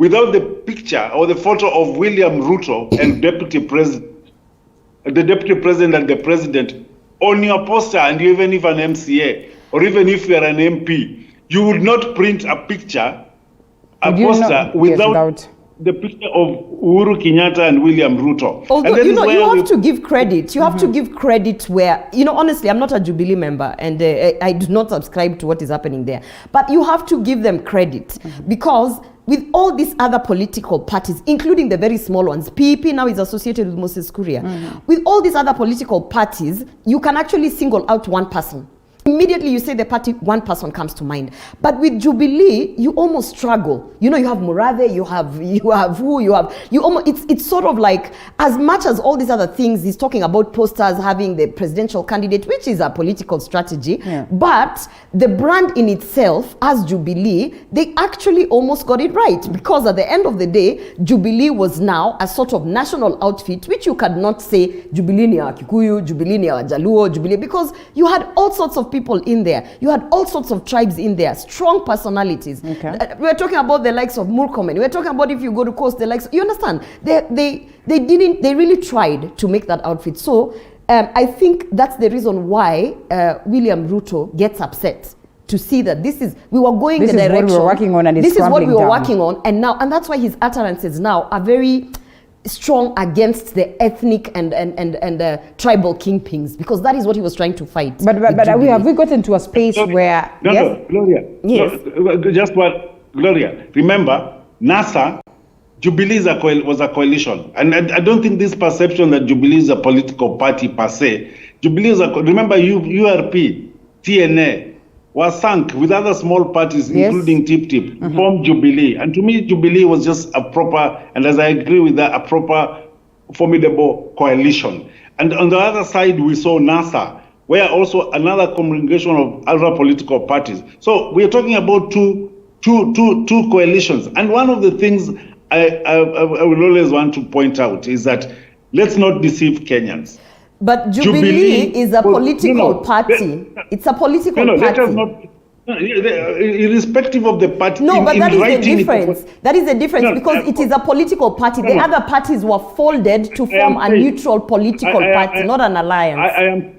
without the picture or the photo of William Ruto and the deputy president and the president on your poster, and even if an MCA or even if you are an MP, you would not print a picture, a poster without the picture of Uhuru Kenyatta and William Ruto. Although, you have to give credit. You have to give credit where, honestly, I'm not a Jubilee member and I do not subscribe to what is happening there. But you have to give them credit because with all these other political parties, including the very small ones, PEP now is associated with Moses Kuria. With all these other political parties, you can actually single out one person. Immediately you say the party, one person comes to mind. But with Jubilee, you almost struggle. You have Murathe, you have it's sort of like, as much as all these other things, he's talking about posters, having the presidential candidate, which is a political strategy, but the brand in itself, as Jubilee, they actually almost got it right, because at the end of the day, Jubilee was now a sort of national outfit, which you cannot say Jubilee ni ya Kikuyu, Jubilee ni ya Jaluo, Jubilee, because you had all sorts of people in there. You had all sorts of tribes in there, strong personalities. We're talking about the likes of Murkomen. We're talking about, if you go to Coast, the likes, you understand? They really tried to make that outfit. So I think that's the reason why William Ruto gets upset to see that we were going the direction. This is what we were working on, and this is what we were working on, and that's why his utterances now are very strong against the ethnic and tribal kingpins, because that is what he was trying to fight. But have we gotten to a space where... No, Gloria. Yes. Gloria, remember, NASA, Jubilee was a coalition. And I don't think this perception that Jubilee is a political party per se. Jubilee is remember, URP, TNA, was sunk with other small parties, including Tip, formed Jubilee. And to me, Jubilee was just a proper, and as I agree with that, a proper, formidable coalition. And on the other side, we saw NASA, where also another congregation of other political parties. So we're talking about two coalitions. And one of the things I will always want to point out is that let's not deceive Kenyans. But Jubilee is a political party. It's a political party. Let us not, irrespective of the party. No, but that is the difference. That is the difference, because it is a political party. The other parties were folded to form a neutral political party, not an alliance.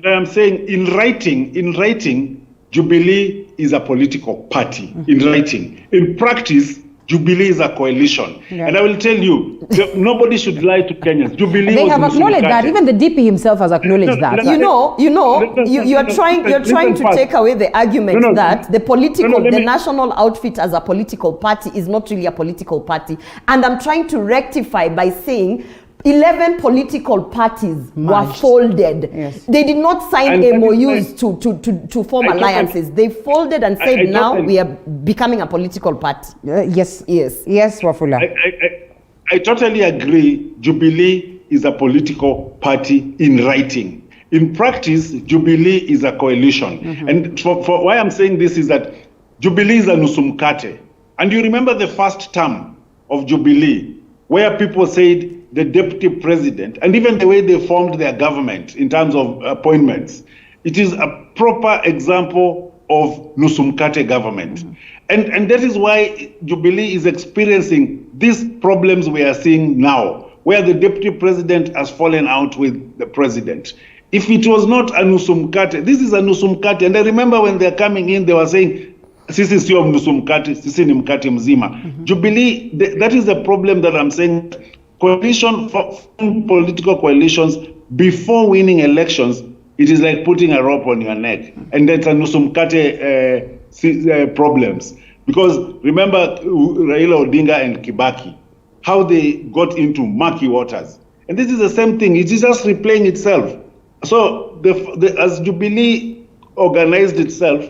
I am saying in writing, Jubilee is a political party. In writing. In practice, Jubilee is a coalition. And I will tell you, nobody should lie to Kenyans. Jubilee they have acknowledged that. Even the DP himself has acknowledged that. You're trying to take away the argument that the national outfit as a political party is not really a political party. And I'm trying to rectify by saying 11 political parties were folded. They did not sign MOUs to form alliances. They folded and said, now we are becoming a political party. Yes, Wafula. I totally agree. Jubilee is a political party in writing. In practice, Jubilee is a coalition. And for why I'm saying this is that Jubilee is a nusumkate. And you remember the first term of Jubilee, where people said the deputy president, and even the way they formed their government in terms of appointments, it is a proper example of Nusumkate government. And that is why Jubilee is experiencing these problems we are seeing now, where the deputy president has fallen out with the president. If it was not a Nusumkate, this is a Nusumkate. And I remember when they're coming in, they were saying, sisi sio Nusumkate, sisi ni mkate mzima. Jubilee, that is the problem that I'm saying. Political coalitions before winning elections, it is like putting a rope on your neck, and that's a Nusumkate problems. Because remember Raila Odinga and Kibaki, how they got into murky waters, and this is the same thing. It is just replaying itself. So as Jubilee organized itself,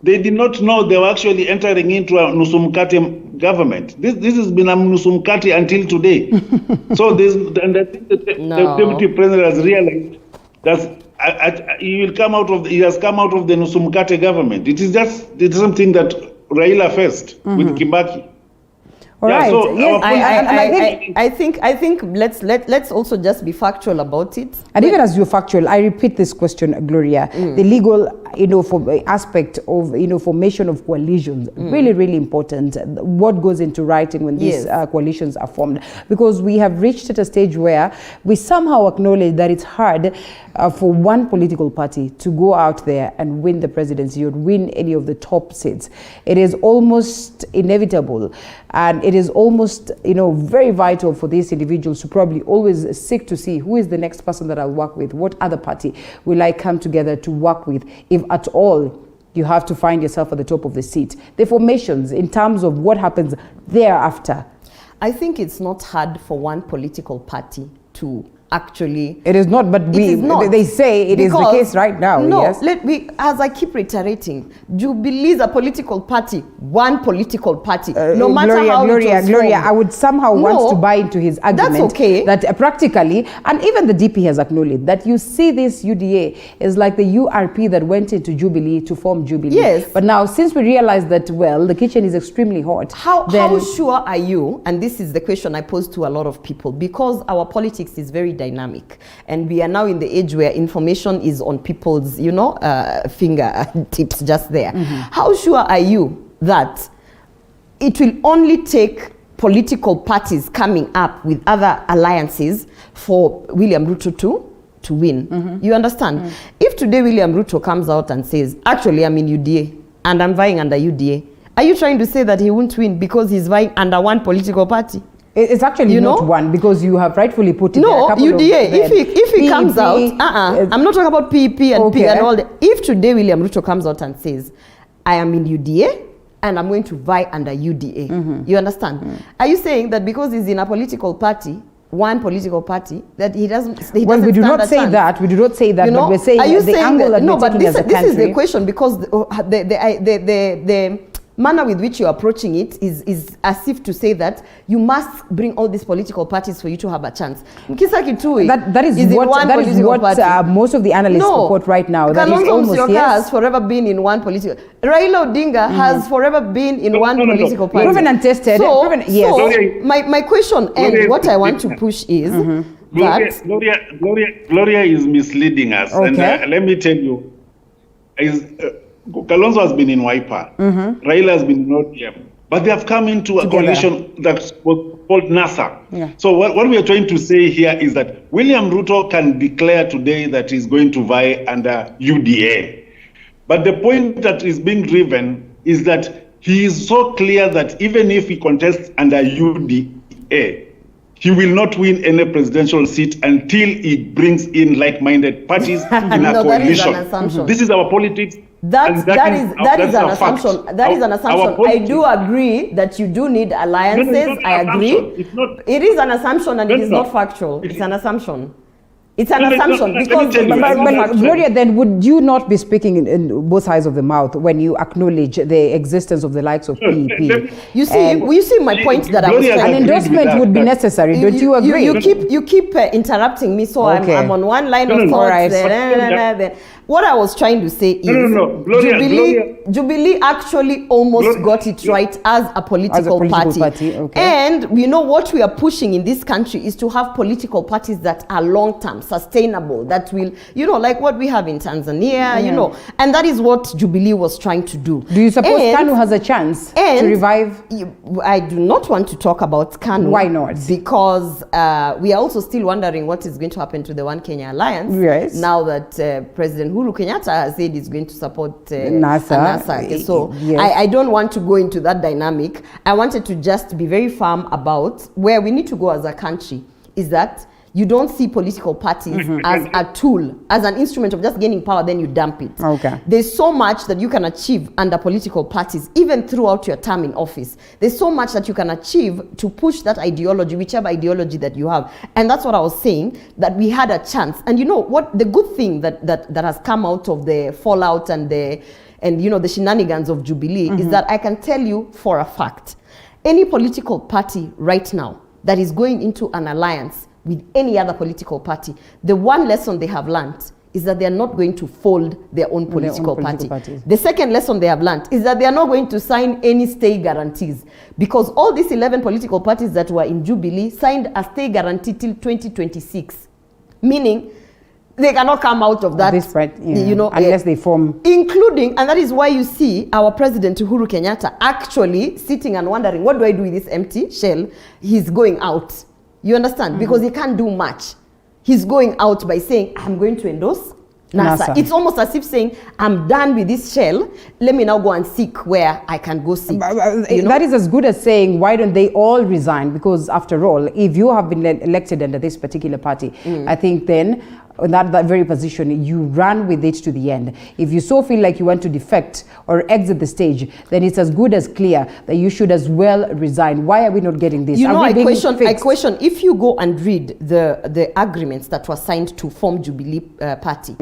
they did not know they were actually entering into a Nusumkate government. This has been a Nusumkate until today. So and I think the deputy president has realized that he has come out of the Nusumkate government. It is just the same thing that Raila faced with Kibaki. All right. So I think let's also just be factual about it. And even as you're factual, I repeat this question, Gloria. The legal aspect of, formation of coalitions, really important. What goes into writing when these coalitions are formed? Because we have reached at a stage where we somehow acknowledge that it's hard for one political party to go out there and win the presidency or win any of the top seats. It is almost inevitable, and it is almost, very vital for these individuals to probably always seek to see who is the next person that I'll work with, what other party will I come together to work with, if at all you have to find yourself at the top of the seat. The formations in terms of what happens thereafter. I think it's not hard for one political party to actually. It is not, but they say it is the case right now. No, yes? As I keep reiterating, Jubilee is a political party, one political party. No matter how Gloria, I would somehow want to buy into his argument that practically, and even the DP has acknowledged that you see this UDA is like the URP that went into Jubilee to form Jubilee. Yes. But now, since we realize that, well, the kitchen is extremely hot. How sure are you, and this is the question I pose to a lot of people, because our politics is very dynamic, and we are now in the age where information is on people's fingertips just there. How sure are you that it will only take political parties coming up with other alliances for William Ruto to win? You understand? If today William Ruto comes out and says, actually I'm in UDA and I'm vying under UDA, are you trying to say that he won't win because he's vying under one political party? It's actually not one, because you have rightfully put it. No, UDA. If he comes out, I'm not talking about PEP and P and all that. If today William Ruto comes out and says, I am in UDA and I'm going to vie under UDA, you understand? Are you saying that because he's in a political party, one political party, that he doesn't? Well, we do not say that. We do not say that. But we're saying the angle that we're taking as a country. This is the question, because the manner with which you're approaching it is as if to say that you must bring all these political parties for you to have a chance. Kisa Kitui that is what most of the analysts report right now. That is almost has forever been in one political. Raila Odinga has forever been in one political party. Proven and tested. So my question and what I want to push is that Gloria is misleading us. And let me tell you, Kalonzo has been in Wiper, Raila has been in ODM, but they have come into a coalition that was called NASA. So what we are trying to say here is that William Ruto can declare today that he's going to vie under UDA. But the point that is being driven is that he is so clear that even if he contests under UDA, he will not win any presidential seat until he brings in like-minded parties in a coalition. This is our politics. That is an assumption. That is an assumption. I do agree that you do need alliances. I agree. It is an assumption, and it is not factual. It's an assumption. It's an assumption because Gloria, then would you not be speaking in both sides of the mouth when you acknowledge the existence of the likes of PEP? You see my point that I was trying. An endorsement would be necessary. Don't you agree? You keep interrupting me, so I'm on one line of thoughts. What I was trying to say is Jubilee actually almost got it right as a political party. And what we are pushing in this country is to have political parties that are long-term, sustainable, that will, like what we have in Tanzania, and that is what Jubilee was trying to do. Do you suppose KANU has a chance to revive? I do not want to talk about KANU. Why not? Because we are also still wondering what is going to happen to the One Kenya Alliance. Yes. Now that President Uhuru Kenyatta has said he's going to support NASA. Okay, so I don't want to go into that dynamic. I wanted to just be very firm about where we need to go as a country, is that you don't see political parties as a tool, as an instrument of just gaining power, then you dump it. There's so much that you can achieve under political parties, even throughout your term in office. There's so much that you can achieve to push that ideology, whichever ideology that you have. And that's what I was saying, that we had a chance. And what the good thing that has come out of the fallout and the shenanigans of Jubilee is that I can tell you for a fact, any political party right now that is going into an alliance with any other political party, the one lesson they have learned is that they are not going to fold their own political party. The second lesson they have learned is that they are not going to sign any stay guarantees, because all these 11 political parties that were in Jubilee signed a stay guarantee till 2026, meaning They cannot come out of that, this right, yeah, you know, unless they form. Including, and that is why you see our President Uhuru Kenyatta actually sitting and wondering, what do I do with this empty shell? He's going out. You understand? Because he can't do much. He's going out by saying, I'm going to endorse NASA. It's almost as if saying, I'm done with this shell. Let me now go and seek where I can go seek. You know? That is as good as saying, why don't they all resign? Because after all, if you have been elected under this particular party, I think then in that very position, you run with it to the end. If you so feel like you want to defect or exit the stage, then it's as good as clear that you should as well resign. Why are we not getting this? You know, I question, if you go and read the agreements that were signed to form Jubilee Party,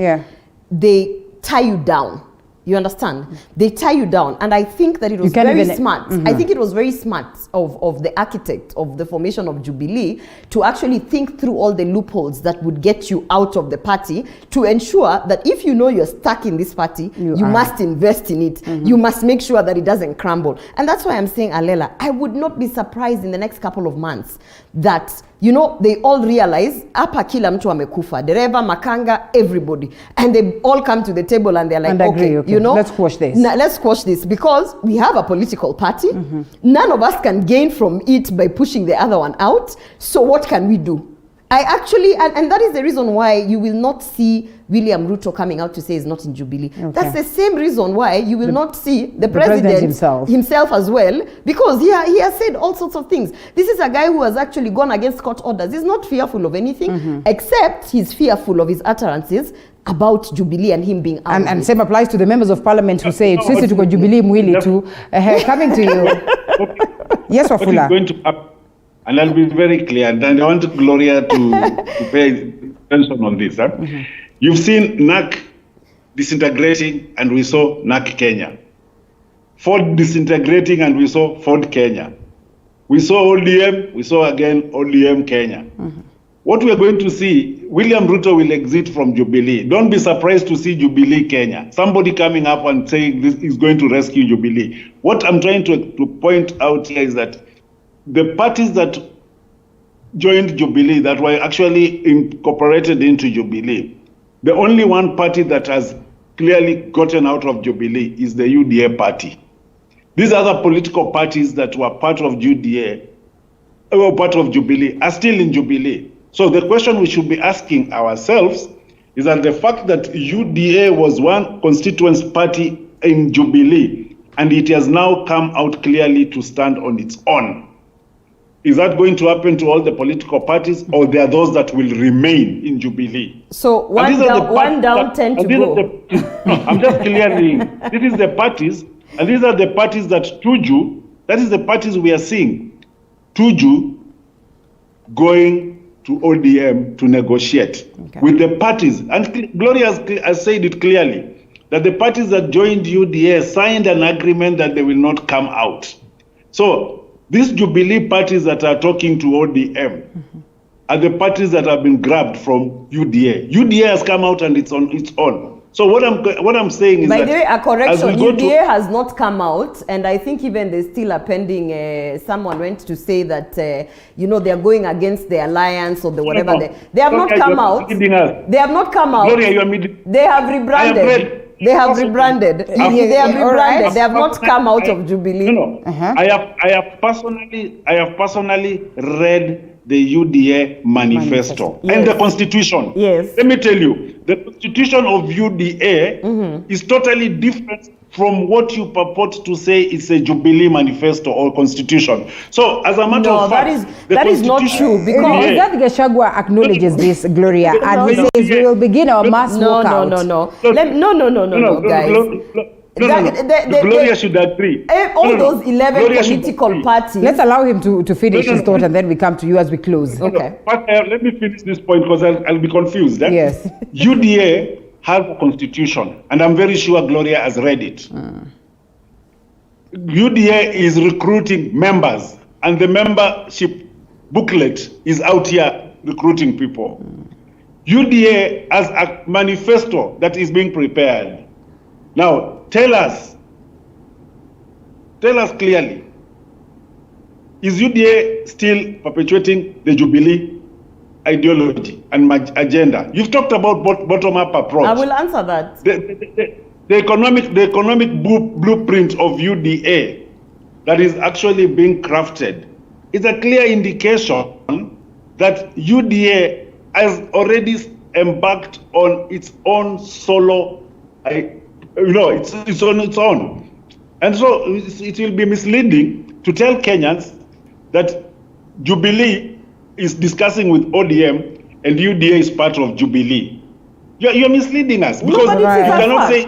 they tie you down. You understand? They tie you down. And I think that it was very smart. I think it was very smart of the architect of the formation of Jubilee to actually think through all the loopholes that would get you out of the party, to ensure that if you know you're stuck in this party, you must invest in it. You must make sure that it doesn't crumble. And that's why I'm saying, Alela, I would not be surprised in the next couple of months that, you know, they all realize, hapa kila mtu amekufa, dereva, makanga, everybody. And they all come to the table and they're like, okay, you know, let's quash this. Let's quash this, because we have a political party. None of us can gain from it by pushing the other one out. So what can we do? I actually, and that is the reason why you will not see William Ruto coming out to say he's not in Jubilee. That's the same reason why you will not see the president himself as well, because he has said all sorts of things. This is a guy who has actually gone against court orders. He's not fearful of anything, except he's fearful of his utterances about Jubilee and him being out. And same applies to the members of parliament who say, sisi tuko Jubilee mwili tu. Coming to you. Yes, Wafula. And I'll be very clear, and I want Gloria to pay attention on this. You've seen NAC disintegrating, and we saw NAC Kenya. Ford disintegrating, and we saw Ford Kenya. We saw ODM, we saw again ODM Kenya. What we are going to see, William Ruto will exit from Jubilee. Don't be surprised to see Jubilee Kenya. Somebody coming up and saying this is going to rescue Jubilee. What I'm trying to point out here is that the parties that joined Jubilee, that were actually incorporated into Jubilee, the only one party that has clearly gotten out of Jubilee is the UDA party. These other political parties that were part of UDA, or part of Jubilee, are still in Jubilee. So the question we should be asking ourselves is that the fact that UDA was one constituency party in Jubilee, and it has now come out clearly to stand on its own, is that going to happen to all the political parties, or there are those that will remain in Jubilee? So one down, 10 to go. I'm just clearing. This is the parties, and these are the parties that Tuju, that is the parties we are seeing. Tuju going to ODM to negotiate with the parties. And Gloria has said it clearly, that the parties that joined UDA signed an agreement that they will not come out. So these Jubilee parties that are talking to ODM are the parties that have been grabbed from UDA. UDA has come out and it's on its own. So what I'm saying is by the way, a correction, UDA has not come out, and I think even there's still a pending, someone went to say that, you know, they're going against the alliance or the whatever. They have not come out. They have not come out. They have rebranded. They have rebranded. They have rebranded. They have not come out of Jubilee. I have personally read the UDA manifesto and the constitution. Yes. Let me tell you, the constitution of UDA is totally different from what you purport to say is a Jubilee manifesto or constitution. So, as a matter of fact, that is not true, because Rigathi Gachagua acknowledges this, Gloria, and he says we will begin our mass walkout. No, guys. Gloria should agree. All those 11 political parties. Let's allow him to finish his thought, and then we come to you as we close. Okay. But let me finish this point, because I'll be confused. Yes. UDA has a constitution, and I'm very sure Gloria has read it. UDA is recruiting members, and the membership booklet is out here recruiting people. UDA has a manifesto that is being prepared. Now, tell us clearly, is UDA still perpetuating the Jubilee ideology and agenda. You've talked about bottom-up approach. I will answer that. The economic blueprint of UDA that is actually being crafted is a clear indication that UDA has already embarked on its own solo, it's on its own. And so it will be misleading to tell Kenyans that Jubilee is discussing with ODM and UDA is part of Jubilee. You're misleading us because but you cannot say.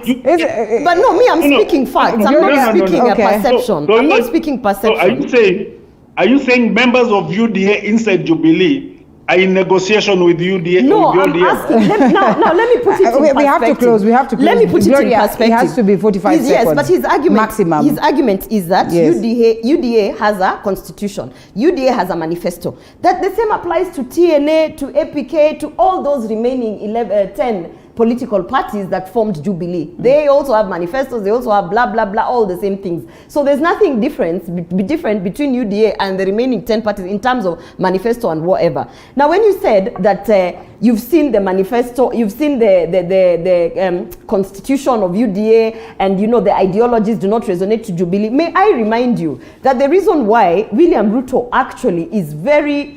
But no, me, I'm speaking facts. I'm not speaking a perception. I'm not speaking perception. So are you saying members of UDA inside Jubilee are in negotiation with UDA? No, with I'm asking. Now, let me put it in perspective. We have to close. Let me put it in perspective. It has to be 45 seconds. Yes, but his argument, maximum. His argument is that UDA has a constitution. UDA has a manifesto. That the same applies to TNA, to APK, to all those remaining 10 political parties that formed Jubilee. They also have manifestos, they also have blah, blah, blah, all the same things. So there's nothing different between UDA and the remaining 10 parties in terms of manifesto and whatever. Now, when you said that you've seen the manifesto, you've seen the constitution of UDA, and the ideologies do not resonate to Jubilee, may I remind you that the reason why William Ruto actually is very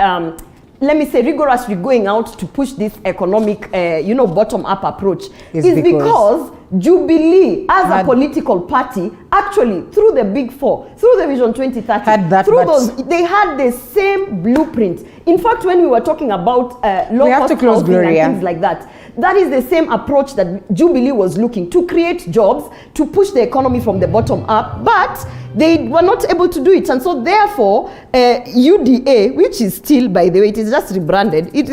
let me say, rigorously going out to push this economic, bottom-up approach is because Jubilee, as a political party, actually, through the Big Four, through the Vision 2030, they had the same blueprint. In fact, when we were talking about low-cost housing and things like that, that is the same approach that Jubilee was looking to create jobs, to push the economy from the bottom up, but they were not able to do it. And so therefore, UDA, which is still, by the way, it is just rebranded, it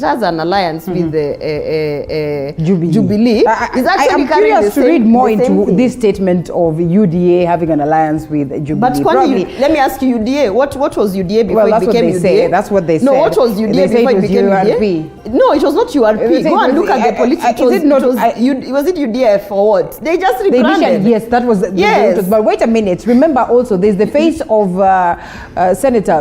has an alliance with the Jubilee. I'm curious to read more into this statement of UDA having an alliance with Jubilee. But let me ask you, UDA, what was UDA before it became UDA? That's what they said. No, what was UDA before it became UDA? No, it was not URP. Go and look at the political. Was it UDA for what? They just rebranded. Yes, that was. Yes. But wait a minute. Remember also, there's the face of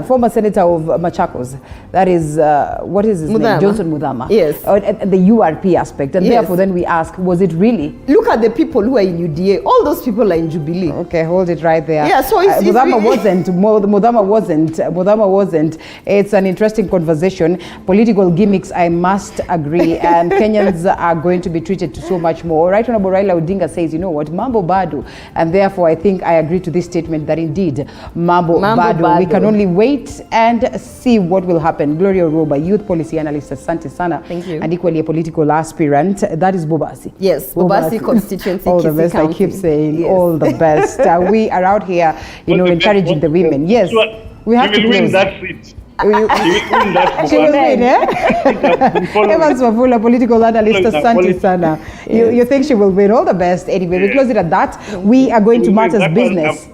former senator of Machakos. That is, what is his name? Johnson Muthama. Yes. The URP aspect. And therefore then we ask, was it really? Look at the people who are in UDA. All those people are in Jubilee. Okay, hold it right there. Yeah, so Muthama wasn't. It's an interesting conversation. Political gimmicks, I must agree. And Kenyans are going to be treated to so much more. Right Honorable Raila Odinga says, you know what, mambo bado. And therefore, I think I agree to this statement that indeed, mambo bado. We can only wait and see what will happen. Gloria Oroba, youth policy analyst, asante sana. Thank you. And equally a political aspirant. That is Bobasi. Yes, Bobasi constituency. All the best, County. I keep saying, all the best. We are out here, encouraging the women. Yes, we have to win that seat. She will win, Evans Wafula, political analyst, asante sana. You think she will win? All the best. Anyway, we close it at that. We are going to matters business.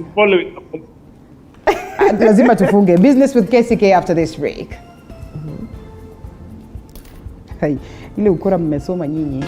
Lazima tufunge. Business with KCK after this break. Ile ukora mmesoma nyinyi.